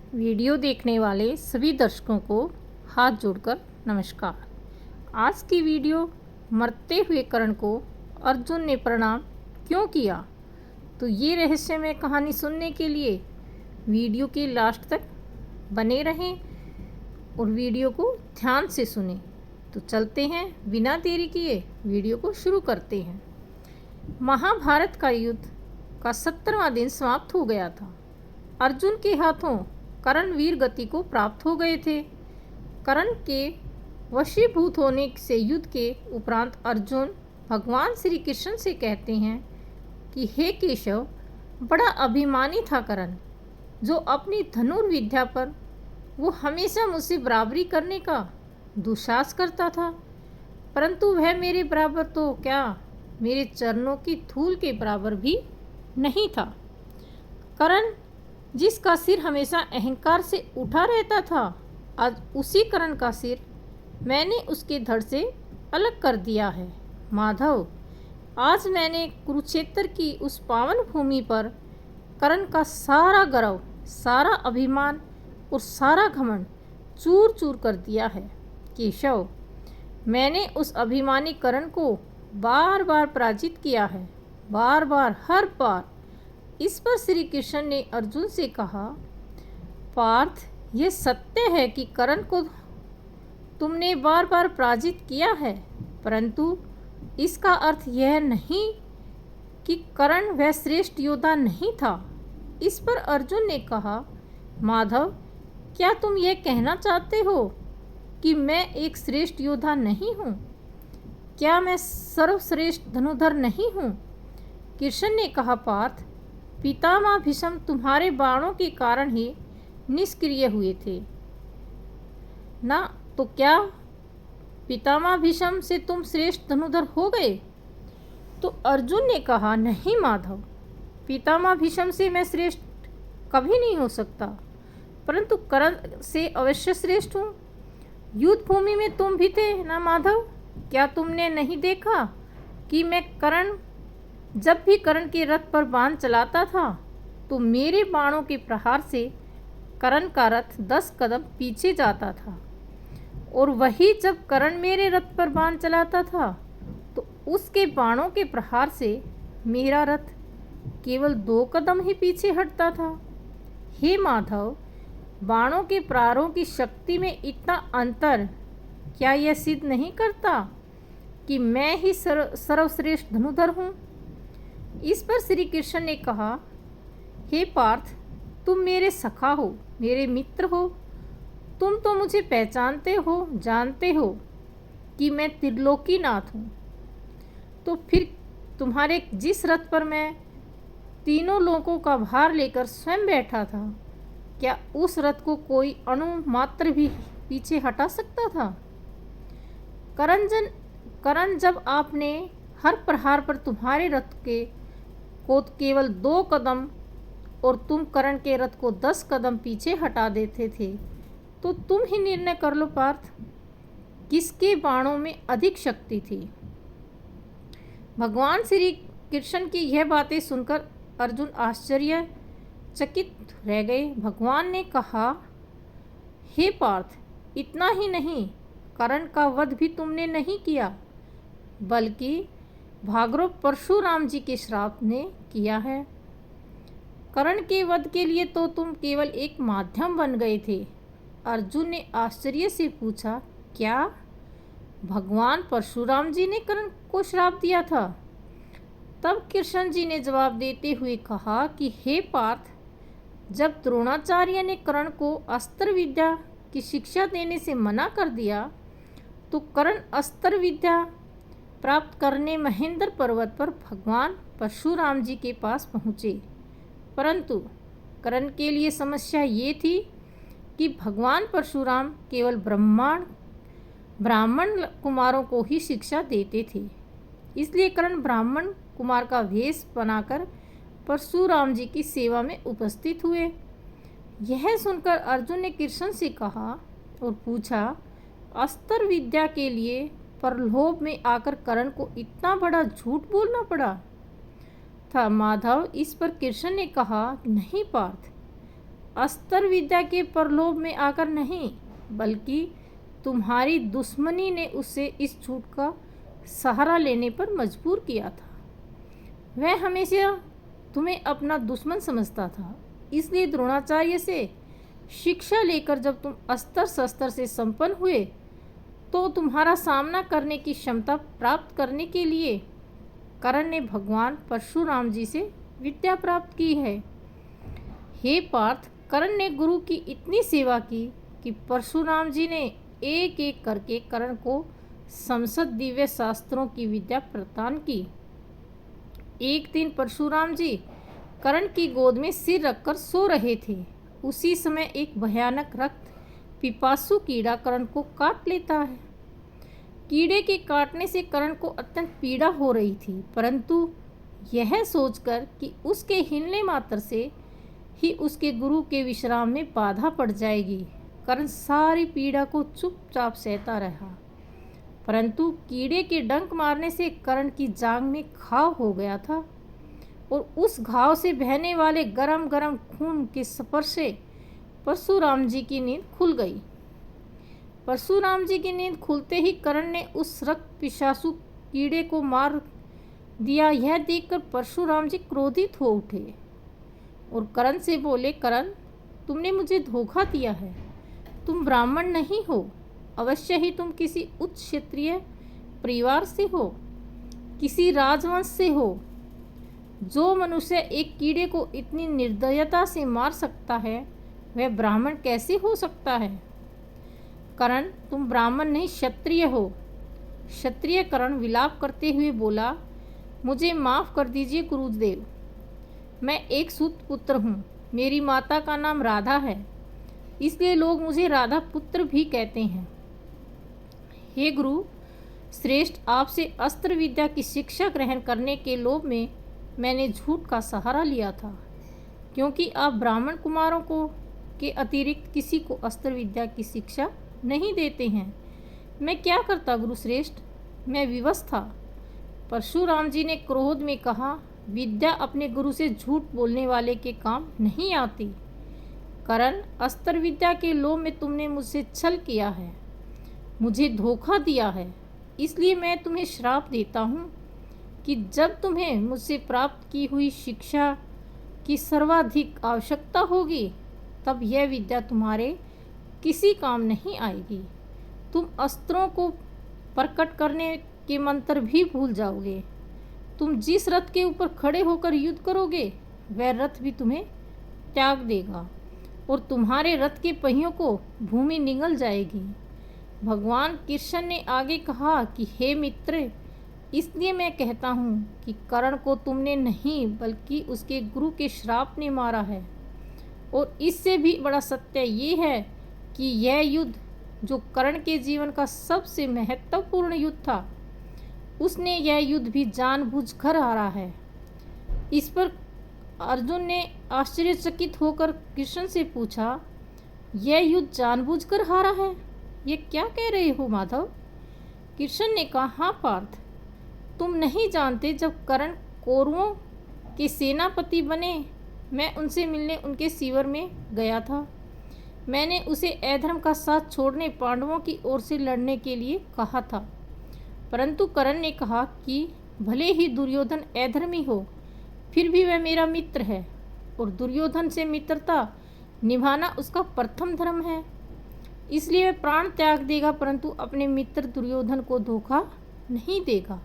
Video देखने वाले सभी दर्शकों को हाथ जोड़कर नमस्कार। आज की वीडियो मरते हुए कर्ण को अर्जुन ने प्रणाम क्यों किया, तो ये रहस्यमय कहानी सुनने के लिए वीडियो के लास्ट तक बने रहें और वीडियो को ध्यान से सुनें। तो चलते हैं, बिना देरी किए वीडियो को शुरू करते हैं। महाभारत का युद्ध का 17वां दिन समाप्त हो गया था। अर्जुन के हाथों कर्ण वीर गति को प्राप्त हो गए थे। कर्ण के वशीभूत होने से युद्ध के उपरांत अर्जुन भगवान श्री कृष्ण से कहते हैं कि हे केशव, बड़ा अभिमानी था कर्ण, जो अपनी धनुर्विद्या पर वो हमेशा मुझसे बराबरी करने का दुस्साहस करता था, परंतु वह मेरे बराबर तो क्या, मेरे चरणों की धूल के बराबर भी नहीं था। कर्ण जिसका सिर हमेशा अहंकार से उठा रहता था, आज उसी कर्ण का सिर मैंने उसके धड़ से अलग कर दिया है। माधव, आज मैंने कुरुक्षेत्र की उस पावन भूमि पर कर्ण का सारा गर्व, सारा अभिमान और सारा घमंड चूर चूर कर दिया है। केशव, मैंने उस अभिमानी कर्ण को बार बार पराजित किया है, बार बार, हर बार। इस पर श्री कृष्ण ने अर्जुन से कहा, पार्थ, यह सत्य है कि कर्ण को तुमने बार बार पराजित किया है, परंतु इसका अर्थ यह नहीं कि कर्ण वह श्रेष्ठ योद्धा नहीं था। इस पर अर्जुन ने कहा, माधव, क्या तुम यह कहना चाहते हो कि मैं एक श्रेष्ठ योद्धा नहीं हूँ? क्या मैं सर्वश्रेष्ठ धनुधर नहीं हूँ? कृष्ण ने कहा, पार्थ, पितामह भीष्म तुम्हारे बाणों के कारण ही निष्क्रिय हुए थे ना, तो क्या पितामह भीष्म से तुम श्रेष्ठ धनुधर हो गए? तो अर्जुन ने कहा, नहीं माधव, पितामह भीष्म से मैं श्रेष्ठ कभी नहीं हो सकता, परंतु कर्ण से अवश्य श्रेष्ठ हूँ। युद्ध भूमि में तुम भी थे ना माधव, क्या तुमने नहीं देखा कि मैं जब भी कर्ण के रथ पर बाण चलाता था तो मेरे बाणों के प्रहार से कर्ण का रथ 10 कदम पीछे जाता था, और वही जब कर्ण मेरे रथ पर बाण चलाता था तो उसके बाणों के प्रहार से मेरा रथ केवल 2 कदम ही पीछे हटता था। हे माधव, बाणों के प्रहारों की शक्ति में इतना अंतर क्या यह सिद्ध नहीं करता कि मैं ही सर्वश्रेष्ठ धनुधर हूँ? इस पर श्री कृष्ण ने कहा, हे पार्थ, तुम मेरे सखा हो, मेरे मित्र हो, तुम तो मुझे पहचानते हो, जानते हो कि मैं त्रिलोकीनाथ हूँ, तो फिर तुम्हारे जिस रथ पर मैं तीनों लोकों का भार लेकर स्वयं बैठा था, क्या उस रथ को कोई अणु मात्र भी पीछे हटा सकता था? कर्ण जब आपने हर प्रहार पर तुम्हारे रथ को केवल 2 कदम और तुम कर्ण के रथ को 10 कदम पीछे हटा देते थे, तो तुम ही निर्णय कर लो पार्थ, किसके बाणों में अधिक शक्ति थी? भगवान श्री कृष्ण की यह बातें सुनकर अर्जुन आश्चर्यचकित रह गए। भगवान ने कहा, हे पार्थ, इतना ही नहीं, कर्ण का वध भी तुमने नहीं किया, बल्कि भागरो परशुराम जी के श्राप ने किया है। कर्ण के वध के लिए तो तुम केवल एक माध्यम बन गए थे। अर्जुन ने आश्चर्य से पूछा, क्या भगवान परशुराम जी ने कर्ण को श्राप दिया था? तब कृष्ण जी ने जवाब देते हुए कहा कि हे पार्थ, जब द्रोणाचार्य ने कर्ण को अस्त्र विद्या की शिक्षा देने से मना कर दिया तो कर्ण अस्त्र विद्या प्राप्त करने महेंद्र पर्वत पर भगवान परशुराम जी के पास पहुँचे, परंतु कर्ण के लिए समस्या ये थी कि भगवान परशुराम केवल ब्राह्मण कुमारों को ही शिक्षा देते थे। इसलिए कर्ण ब्राह्मण कुमार का वेश बनाकर परशुराम जी की सेवा में उपस्थित हुए। यह सुनकर अर्जुन ने कृष्ण से कहा और पूछा, अस्त्र विद्या के लिए प्रलोभ में आकर कर्ण को इतना बड़ा झूठ बोलना पड़ा था? माधव, इस पर कृष्ण ने कहा, नहीं पार्थ, अस्त्र विद्या के प्रलोभ में आकर नहीं, बल्कि तुम्हारी दुश्मनी ने उसे इस झूठ का सहारा लेने पर मजबूर किया था। वह हमेशा तुम्हें अपना दुश्मन समझता था, इसलिए द्रोणाचार्य से शिक्षा लेकर जब तुम अस्त्र शस्त्र से संपन्न हुए तो तुम्हारा सामना करने की क्षमता प्राप्त करने के लिए कर्ण ने भगवान परशुराम जी से विद्या प्राप्त की है। हे पार्थ, कर्ण ने गुरु की इतनी सेवा की कि परशुराम जी ने एक एक करके कर्ण को संसद दिव्य शास्त्रों की विद्या प्रदान की। एक दिन परशुराम जी कर्ण की गोद में सिर रखकर सो रहे थे। उसी समय एक भयानक रक्त पिपासु कीड़ा कर्ण को काट लेता है। कीड़े के काटने से कर्ण को अत्यंत पीड़ा हो रही थी, परंतु यह सोचकर कि उसके हिलने मात्र से ही उसके गुरु के विश्राम में बाधा पड़ जाएगी, कर्ण सारी पीड़ा को चुपचाप सहता रहा। परंतु कीड़े के डंक मारने से कर्ण की जांघ में घाव हो गया था और उस घाव से बहने वाले गरम गरम खून के स्पर्श से परशुराम जी की नींद खुल गई। परशुराम जी की नींद खुलते ही कर्ण ने उस रक्त पिशाचु कीड़े को मार दिया। यह देखकर परशुराम जी क्रोधित हो उठे और कर्ण से बोले, कर्ण, तुमने मुझे धोखा दिया है। तुम ब्राह्मण नहीं हो, अवश्य ही तुम किसी उच्च क्षत्रिय परिवार से हो, किसी राजवंश से हो। जो मनुष्य एक कीड़े को इतनी निर्दयता से मार सकता है, वह ब्राह्मण कैसे हो सकता है? कर्ण, तुम ब्राह्मण नहीं क्षत्रिय हो। क्षत्रिय कर्ण विलाप करते हुए बोला, मुझे माफ़ कर दीजिए गुरुदेव, मैं एक सूत पुत्र हूँ। मेरी माता का नाम राधा है, इसलिए लोग मुझे राधा पुत्र भी कहते हैं। हे गुरु श्रेष्ठ, आपसे अस्त्र विद्या की शिक्षा ग्रहण करने के लोभ में मैंने झूठ का सहारा लिया था, क्योंकि आप ब्राह्मण कुमारों को के अतिरिक्त किसी को अस्त्र विद्या की शिक्षा नहीं देते हैं। मैं क्या करता गुरु श्रेष्ठ, मैं विवश था। परशुराम जी ने क्रोध में कहा, विद्या अपने गुरु से झूठ बोलने वाले के काम नहीं आती। कर्ण, अस्त्र विद्या के लोभ में तुमने मुझसे छल किया है, मुझे धोखा दिया है, इसलिए मैं तुम्हें श्राप देता हूँ कि जब तुम्हें मुझसे प्राप्त की हुई शिक्षा की सर्वाधिक आवश्यकता होगी, तब यह विद्या तुम्हारे किसी काम नहीं आएगी। तुम अस्त्रों को प्रकट करने के मंत्र भी भूल जाओगे। तुम जिस रथ के ऊपर खड़े होकर युद्ध करोगे, वह रथ भी तुम्हें त्याग देगा और तुम्हारे रथ के पहियों को भूमि निगल जाएगी। भगवान कृष्ण ने आगे कहा कि हे मित्र, इसलिए मैं कहता हूँ कि कर्ण को तुमने नहीं बल्कि उसके गुरु के श्राप ने मारा है। और इससे भी बड़ा सत्य ये है कि यह युद्ध जो कर्ण के जीवन का सबसे महत्वपूर्ण युद्ध था, उसने यह युद्ध भी जानबूझकर हारा है। इस पर अर्जुन ने आश्चर्यचकित होकर कृष्ण से पूछा, यह युद्ध जानबूझकर हारा है, ये क्या कह रहे हो माधव? कृष्ण ने कहा, हाँ पार्थ, तुम नहीं जानते, जब कर्ण कौरवों के सेनापति बने, मैं उनसे मिलने उनके शिविर में गया था। मैंने उसे अधर्म का साथ छोड़ने पांडवों की ओर से लड़ने के लिए कहा था, परंतु कर्ण ने कहा कि भले ही दुर्योधन अधर्मी हो, फिर भी वह मेरा मित्र है और दुर्योधन से मित्रता निभाना उसका प्रथम धर्म है, इसलिए वह प्राण त्याग देगा, परंतु अपने मित्र दुर्योधन को धोखा नहीं देगा।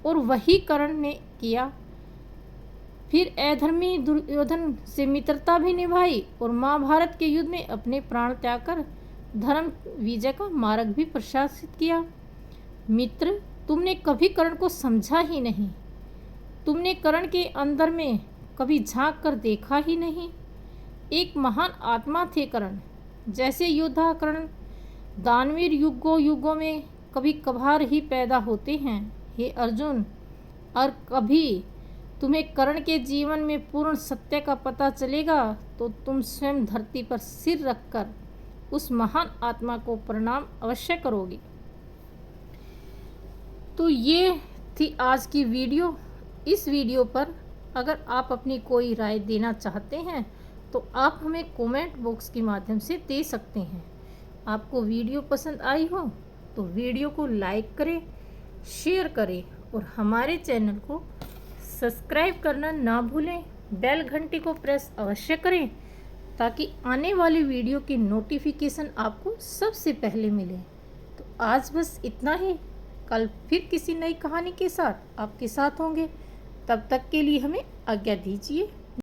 और वही कर्ण ने किया। फिर अधर्मी दुर्योधन से मित्रता भी निभाई और महाभारत के युद्ध में अपने प्राण त्याग कर धर्म विजय का मार्ग भी प्रशासित किया। मित्र, तुमने कभी कर्ण को समझा ही नहीं, तुमने कर्ण के अंदर में कभी झांक कर देखा ही नहीं। एक महान आत्मा थे कर्ण। जैसे योद्धा कर्ण दानवीर युगों में कभी कभार ही पैदा होते हैं, हे अर्जुन, और कभी तुम्हें कर्ण के जीवन में पूर्ण सत्य का पता चलेगा तो तुम स्वयं धरती पर सिर रखकर उस महान आत्मा को प्रणाम अवश्य करोगे। तो ये थी आज की वीडियो। इस वीडियो पर अगर आप अपनी कोई राय देना चाहते हैं तो आप हमें कमेंट बॉक्स के माध्यम से दे सकते हैं। आपको वीडियो पसंद आई हो तो वीडियो को लाइक करें, शेयर करें और हमारे चैनल को सब्सक्राइब करना ना भूलें। बेल घंटी को प्रेस अवश्य करें ताकि आने वाली वीडियो की नोटिफिकेशन आपको सबसे पहले मिले। तो आज बस इतना ही। कल फिर किसी नई कहानी के साथ आपके साथ होंगे। तब तक के लिए हमें आज्ञा दीजिए।